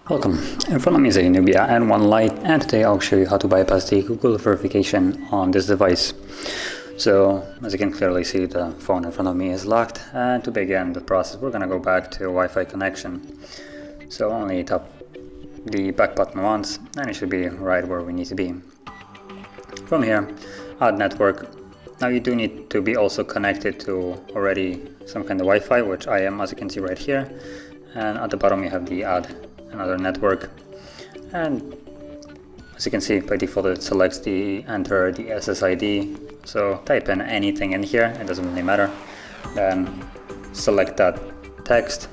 Welcome, in front of me is a Nubia N1 Lite, and today I'll show you how to bypass the Google verification on this device. So, as you can clearly see, the phone in front of me is locked, and to begin the process we're going to go back to Wi-Fi connection. So only tap the back button once, and it should be right where we need to be. From here, add network. Now you do need to be also connected to already some kind of Wi-Fi, which I am, as you can see right here. And at the bottom you have the add another network, and as you can see by default it selects the enter the SSID, so type in anything in here, it doesn't really matter, then select that text,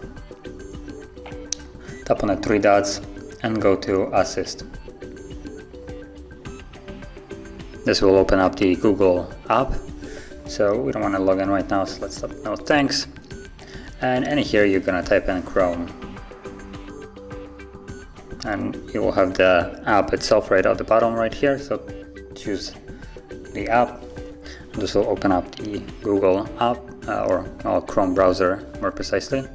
tap on the three dots and go to assist. This will open up the Google app, so we don't want to log in right now, so let's tap no thanks, and in here you're gonna type in Chrome. And you will have the app itself right at the bottom right here, so choose the app. This will open up the Google app or Chrome browser more precisely.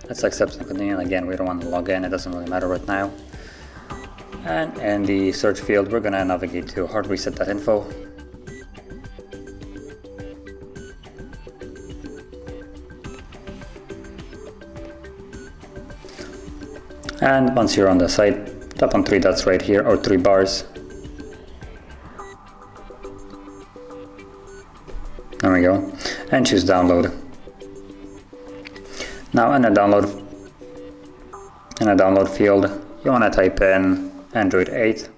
Let's accept and continue. Again, we don't want to log in, it doesn't really matter right now. And in the search field we're going to navigate to HardReset.Info. And once you're on the site, tap on three dots right here, or three bars. There we go. And choose download. Now in the download field, you want to type in Android 8.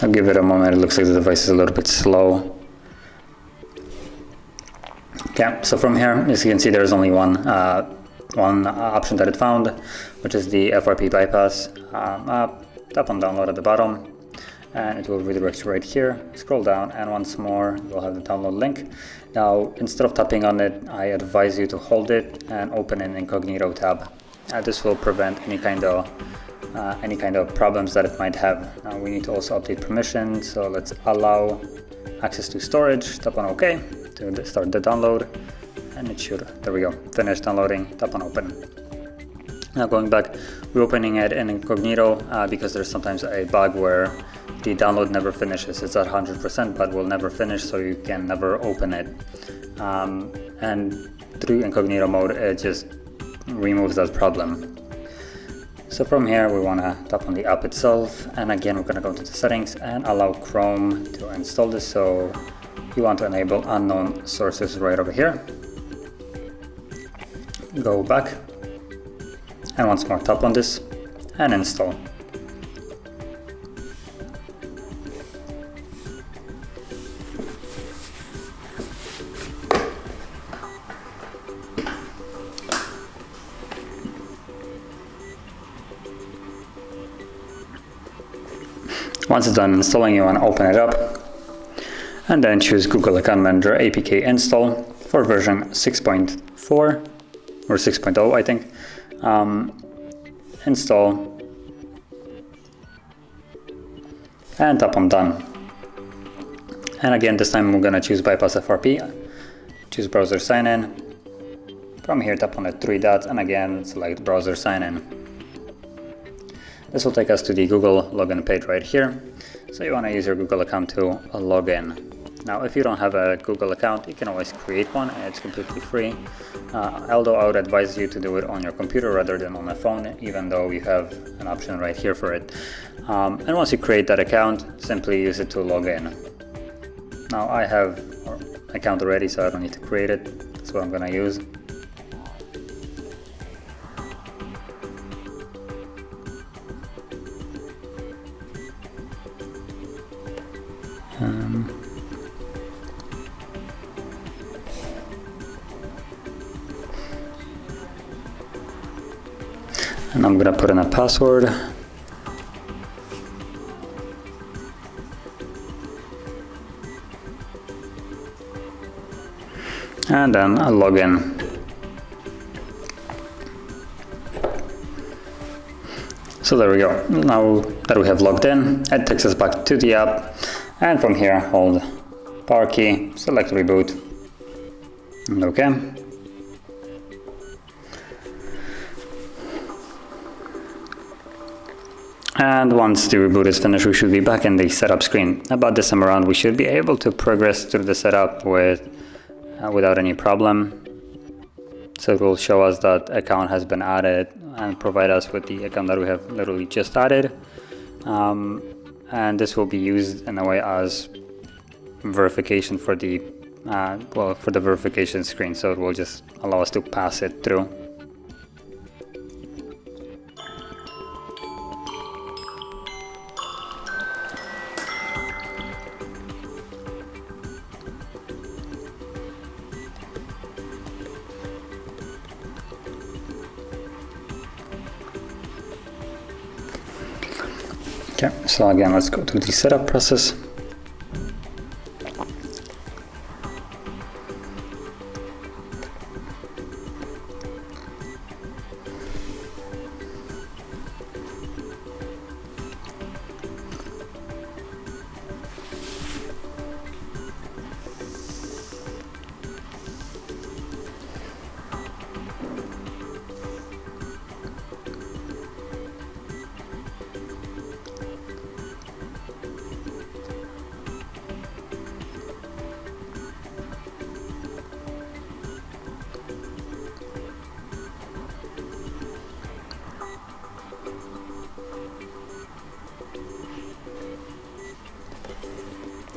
I'll give it a moment, it looks like the device is a little bit slow. Yeah, so from here, as you can see, there's only one option that it found, which is the Frp Bypass app. Tap on download at the bottom, and it will redirect you right here. Scroll down, and once more, you'll have the download link. Now, instead of tapping on it, I advise you to hold it and open an incognito tab. This will prevent any kind of problems that it might have. Now, we need to also update permissions, so let's allow access to storage. Tap on OK to start the download, and it should, there we go, finish downloading. Tap on open. Now going back, we're opening it in incognito because there's sometimes a bug where the download never finishes. It's at 100% but will never finish, so you can never open it. And through incognito mode it just removes that problem. So from here we want to tap on the app itself, and again we're going to go to the settings and allow Chrome to install this. So you want to enable unknown sources right over here. Go back, and once more tap on this and install. Once it's done installing, you want to open it up and then choose Google Account Manager APK install for version 6.4 or 6.0, I think. Install and tap on done. And again, this time we're going to choose bypass FRP, choose browser sign in. From here tap on the three dots and again select browser sign in. This will take us to the Google login page right here. So you want to use your Google account to log in. Now if you don't have a Google account, you can always create one, and it's completely free. Although I would advise you to do it on your computer rather than on a phone, even though you have an option right here for it. And once you create that account, simply use it to log in. Now I have an account already, so I don't need to create it. That's what I'm going to use. And I'm gonna put in a password. And then I'll log in. So there we go. Now that we have logged in, it takes us back to the app, and from here hold power key, select reboot, Okay. And once the reboot is finished, we should be back in the setup screen. About this time around, we should be able to progress through the setup without any problem. So it will show us that account has been added and provide us with the account that we have literally just added. And this will be used in a way as verification for the verification screen. So it will just allow us to pass it through. Okay, so again, let's go to the setup process.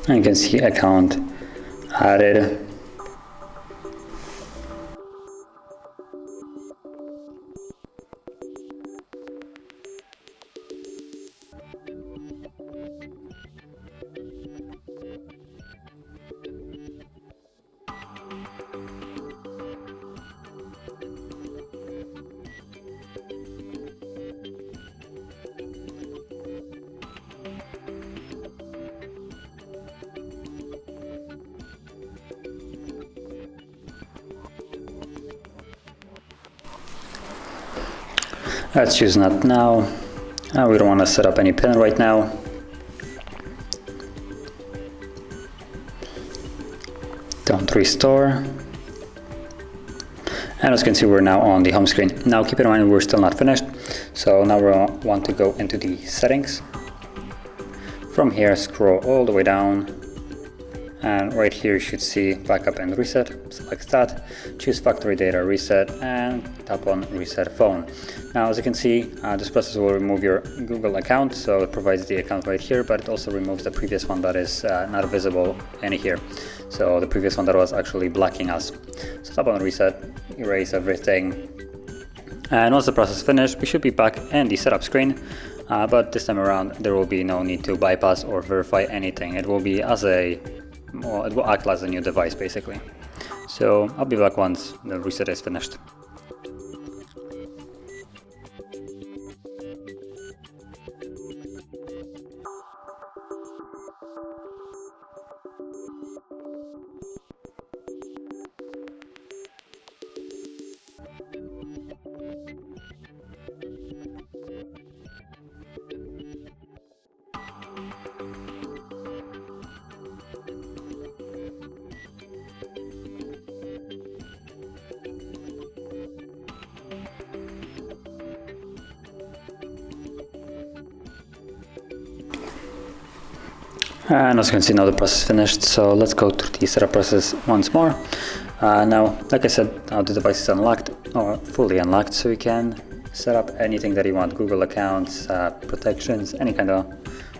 And you can see account added. Let's choose not now. We don't want to set up any pin right now. Don't restore. And as you can see, we're now on the home screen. Now keep in mind we're still not finished. So now we want to go into the settings. From here, scroll all the way down. And right here you should see backup and reset. Select that, choose factory data reset, and tap on reset phone. Now as you can see, this process will remove your Google account, so it provides the account right here, but it also removes the previous one that is not visible in here. So the previous one that was actually blocking us. So tap on reset, erase everything. And once the process is finished, we should be back in the setup screen. But this time around, there will be no need to bypass or verify anything. It will be it will act as a new device basically. So I'll be back once the reset is finished. And as you can see, now the process is finished, so let's go through the setup process once more. Now, like I said, now the device is unlocked, or fully unlocked, so you can set up anything that you want, Google accounts, protections, any kind of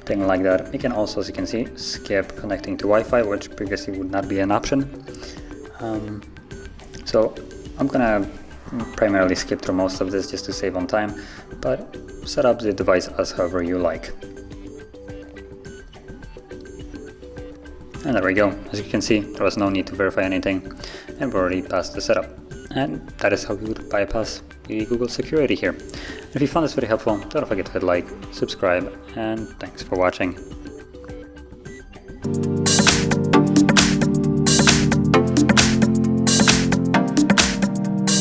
thing like that. You can also, as you can see, skip connecting to Wi-Fi, which previously would not be an option. So I'm gonna primarily skip through most of this just to save on time, but set up the device as however you like. And there we go. As you can see, there was no need to verify anything, and we already passed the setup. And that is how you would bypass the Google security here. If you found this very helpful, don't forget to hit like, subscribe, and thanks for watching.